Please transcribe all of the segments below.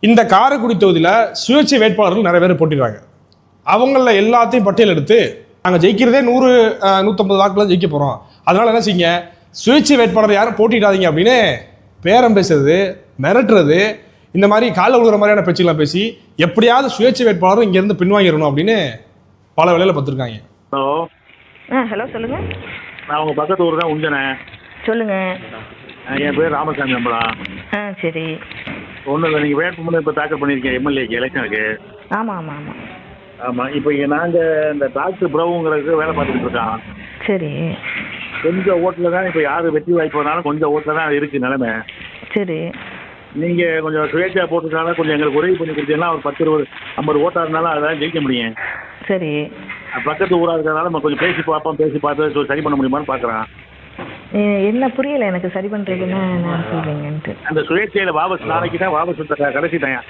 இந்த காரைக்குடி தொகுதியில் சுயேட்சை வேட்பாளர்கள் நிறைய பேர் போட்டிடுறாங்க. அவங்கள எல்லாத்தையும் பட்டியல் எடுத்து நாங்கள் ஜெயிக்கிறதே 100-150 வாக்குல ஜெயிக்க போகிறோம், அதனால என்ன செய்யுங்க, சுயேட்சை வேட்பாளர் யாரும் போட்டிடாதீங்க அப்படின்னு பேரம் பேசுறது, மிரட்டுறது, இந்த மாதிரி கால விழுகிற மாதிரியான பேச்சுக்கெல்லாம் பேசி எப்படியாவது சுயேட்சை வேட்பாளரும் இங்கேருந்து பின்வாங்கிடணும் அப்படின்னு பல வேலையில் பார்த்துருக்காங்க. ஹலோ ஹலோ சொல்லுங்க. நான் உங்கள் பக்கத்து ஊர் தான் உஞ்சனை. சொல்லுங்க. என் பேர் ராமசாமி அம்பலம். சரி. ஒன்றும் இல்லை, நீங்கள் வேட்புமனு இப்போ தாக்கல் பண்ணியிருக்கேன் எம்எல்ஏக்கு எலெக்ஷனுக்கு. ஆமாம் ஆமாம் ஆமாம் ஆமாம். இப்போ நாங்கள் இந்த டாக்டர் பிரபுங்கிறதுக்கு வேலை பார்த்துக்கிட்டு இருக்கோம். சரி கொஞ்சம் ஓட்டில் தான் இப்போ யார் வெற்றி வாய்ப்பு வந்தாலும் கொஞ்சம் ஓட்டில் தான் இருக்குது நிலைமை. சரி. நீங்கள் கொஞ்சம் சுயேட்சையாக போட்டுருக்காங்க, கொஞ்சம் எங்களுக்கு உதவி பண்ணி கொடுத்தீங்கன்னா ஒரு 10-20-50 ஓட்டாக இருந்தாலும் அதெல்லாம் ஜெயிக்க முடியும். சரி. பக்கத்து ஊராக இருக்கிறதுனால நம்ம கொஞ்சம் பேசி பார்ப்போம், பேசி பார்த்து சரி பண்ண முடியுமான்னு பார்க்குறேன். என்ன புரியல எனக்கு, சரி பண்ணுறதுன்னா நான் சொல்றீங்கன்ட்டு. அந்த சுயேட்சையில் வாபஸ் நாளைக்கு தான் வாபஸ் கடைசி டைம்.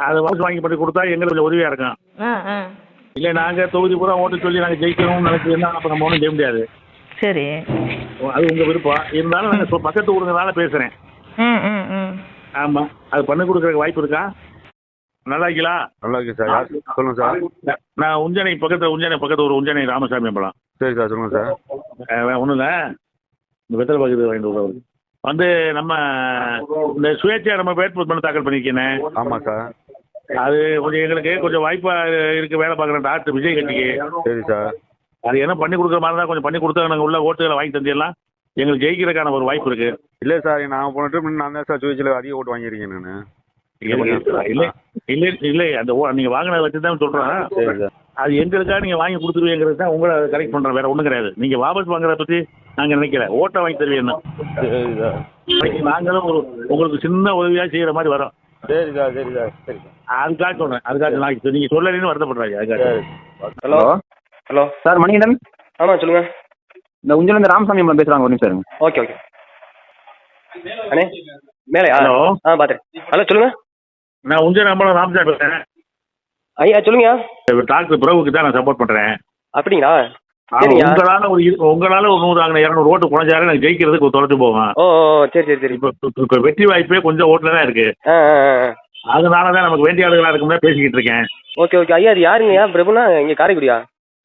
அதை வாபஸ் வாங்கி பண்ணி கொடுத்தா எங்களுக்கு கொஞ்சம் உதவியாக இருக்கும். இல்லை நாங்கள் தொகுதி பூரா ஓட்டு சொல்லி நாங்கள் ஜெயிக்கணும்னு நினைச்சதுன்னா அப்போ நம்ம ஒன்றும் செய்ய முடியாது. சரி. அது உங்கள் விருப்பம். இருந்தாலும் நாங்கள் பக்கத்து ஊருங்கனால பேசுகிறேன். ஆமாம், அது பண்ணி கொடுக்குறதுக்கு வாய்ப்பு இருக்கா? நல்லா இருக்கீங்களா? நல்லா இருக்கு சார். சொல்லுங்க சார். நான் உஞ்சனை பக்கத்து ஒரு உஞ்சனை ராமசாமி அம்பலம். சரி சார், சொல்லுங்க சார். ஒன்றும் இல்லை, இந்த வெத்தலை பக்கத்து வாங்கிட்டு வந்து நம்ம இந்த சுயேட்சையாக நம்ம வேட்புமனு தாக்கல் பண்ணியிருக்கேன். ஆமாம் சார். அது கொஞ்சம் எங்களுக்கு கொஞ்சம் வாய்ப்பாக இருக்குது வேலை பார்க்குறேன் டாக்டர் விஜய் கட்சிக்கு. சரி சார். அது என்ன பண்ணி கொடுக்குற மாதிரி தான் கொஞ்சம் பண்ணி கொடுத்தா நாங்கள் உள்ள ஓட்டுகளை வாங்கி தந்திடலாம், எங்களுக்கு ஜெயிக்கிறதுக்கான ஒரு வாய்ப்பு இருக்குது. இல்லை சார், நாங்கள் போன ட்ரிப் நான் தான் சார் சுயேட்சையில் அதிக ஓட்டு வாங்கியிருக்கேன் நான். இல்லை அந்த நீங்கள் வாங்கினதை வச்சு தான் சொல்கிறேன். சரி சார். அது எங்களுக்காக நீங்கள் வாங்கி கொடுத்துருவீங்கிறது தான் உங்களை கரெக்ட் பண்ணுறேன், வேறு ஒன்றும் கிடையாது. நீங்கள் வாபஸ் வாங்குறத பற்றி நாங்கள் நினைக்கல, ஓட்டை வாங்கி தருவீங்க. சரி சார். நாங்களும் உங்களுக்கு சின்ன உதவியாக செய்கிற மாதிரி வரோம். சரி சார். சரி சார். சரி சார். அதுக்காக சொல்கிறேன், அதுக்காக நான் நீங்கள் சொல்லலைன்னு வருத்தப்படுறாங்க அதுக்காக. Hello hello sir, Manikandan. ஆமாம் சொல்லுங்கள். இந்த உஞ்சலேருந்து ராமசாமி அம்மா பேசுகிறாங்க, ஒரு நிமிஷம் இருங்க. ஓகே ஓகே அண்ணே மேலே. ஹலோ. பார்த்துறேன். ஹலோ சொல்லுங்கள். நான் உஞ்சன் அம்பலம் ராமசாமி பேசுகிறேன். ஐயா சொல்லுங்க. டாக்டர் பிரபுக்கு தான் நான் சப்போர்ட் பண்ணுறேன். அப்படிங்களா? சரிங்க. உங்களால் ஒரு 100-200 ஓட்டு குறைஞ்சாலே எனக்கு ஜெயிக்கிறதுக்கு தொலைச்சு போவேன். ஓ சரி சரி சரி. இப்போ வெற்றி வாய்ப்பே கொஞ்சம் ஓட்டில் தான் இருக்குது. அதனால தான் நமக்கு வேண்டிய ஆளுகளாக இருக்கும்போது பேசிக்கிட்டு இருக்கேன். Okay okay. ஐயா அது யாருங்கய்யா? பிரபுனா இங்கே காரைக்குடியா?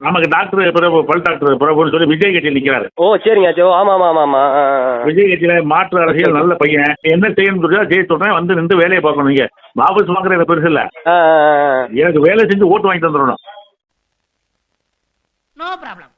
நமக்கு டாக்டர் பிரபு, பல் டாக்டர் பிரபுன்னு சொல்லி விஜய் கட்சியில் நிற்கிறாரு. ஓ சரிங்க. சரி. ஆமாம் ஆமாம் ஆமாம் ஆமாம். விஜய் கட்சியில் மாற்று அரசியல் நல்ல பையன். என்ன செய்யணும்னு ஜெயிச்சு சொல்கிறேன், வந்து நின்று வேலையை பார்க்கணும். நீங்கள் வாபஸ் வாங்குற எனக்கு பெருசு இல்லை, எனக்கு வேலை செஞ்சு ஓட்டு வாங்கி தந்துடணும். No problem.